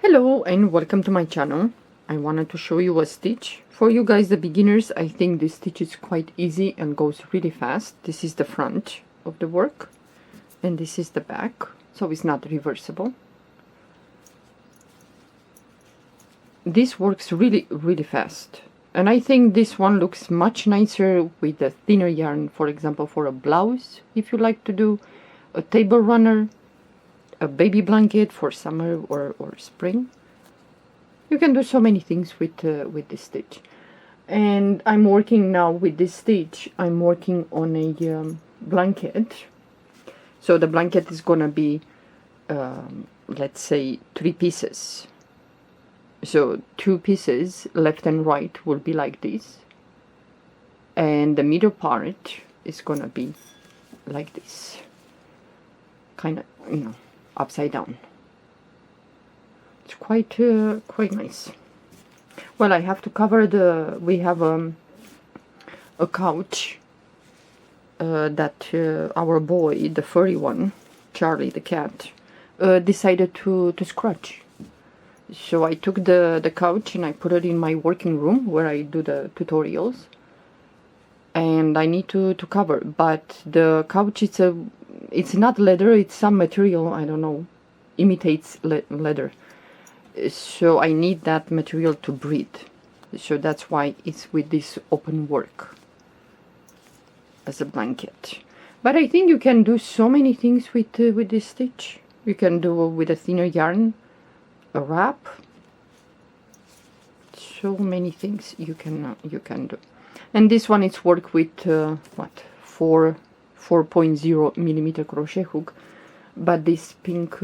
Hello and welcome to my channel. I wanted to show you a stitch. For you guys, the beginners, I think this stitch is quite easy and goes really fast. This is the front of the work and this is the back, so it's not reversible. This works really fast, and I think this one looks much nicer with a thinner yarn, for example for a blouse, if you like to do a table runner, a baby blanket for summer or spring. You can do so many things with this stitch. And I'm working now with this stitch. I'm working on a blanket. So the blanket is gonna be let's say 3 pieces. So 2 pieces left and right will be like this, and the middle part is gonna be like this, kind of, you know, upside down. It's quite nice. Well, I have to cover the, we have a couch that our boy, the furry one, Charlie the cat, decided to scratch. So I took the couch and I put it in my working room where I do the tutorials, and I need to cover, but the couch, it's not leather, it's some material, I don't know, imitates leather, so I need that material to breathe. So that's why it's with this open work as a blanket. But I think you can do so many things with this stitch. You can do with a thinner yarn, a wrap, so many things you can do. And this one is worked with what, 4.0 millimeter crochet hook, but this pink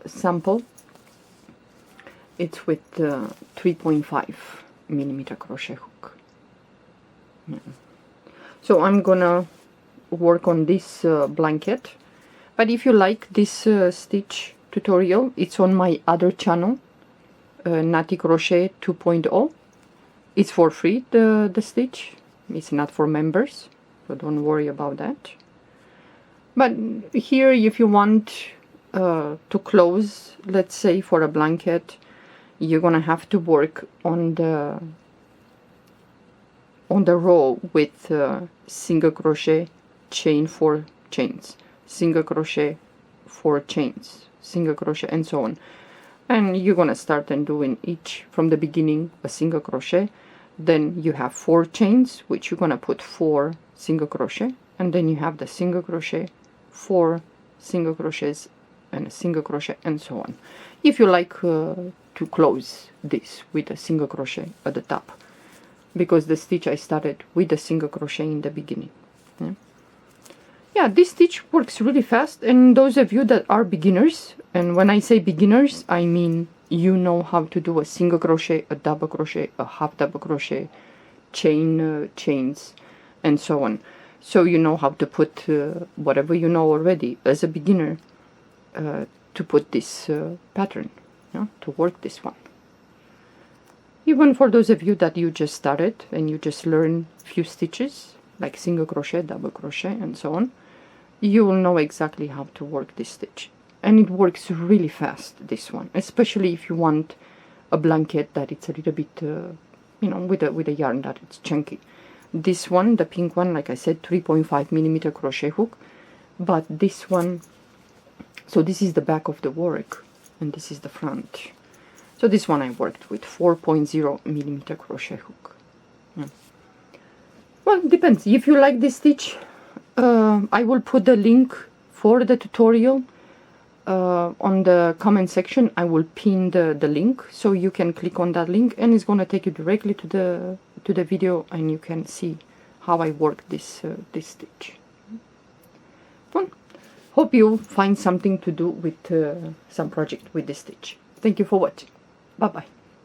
sample, it's with 3.5 millimeter crochet hook. Yeah. So I'm gonna work on this blanket, but if you like this stitch tutorial, it's on my other channel, Natty Crochet 2.0. It's for free, the stitch. It's not for members, so don't worry about that. But here, if you want to close, let's say for a blanket, you're gonna have to work on the row with single crochet, chain 4 chains, single crochet 4 chains, single crochet, and so on. And you're gonna start and doing each from the beginning a single crochet, then you have 4 chains, which you're gonna put 4 single crochet, and then you have the single crochet, 4 single crochets, and a single crochet, and so on. If you like to close this with a single crochet at the top, because the stitch I started with a single crochet in the beginning. Yeah, this stitch works really fast, and those of you that are beginners, and when I say beginners, I mean you know how to do a single crochet, a double crochet, a half double crochet, chains, and so on. So you know how to put whatever you know already as a beginner to put this pattern, to work this one. Even for those of you that you just started and you just learn few stitches, like single crochet, double crochet, and so on, you will know exactly how to work this stitch. And it works really fast, this one, especially if you want a blanket that it's a little bit, you know, with a yarn that it's chunky. This one, the pink one, like I said, 3.5 millimeter crochet hook, but this one, so this is the back of the work, and this is the front. So this one I worked with 4.0 millimeter crochet hook. Well, it depends. If you like this stitch, I will put the link for the tutorial on the comment section. I will pin the link, so you can click on that link, and it's going to take you directly to the video, and you can see how I work this stitch. Well, hope you find something to do with some project with this stitch. Thank you for watching. Bye bye.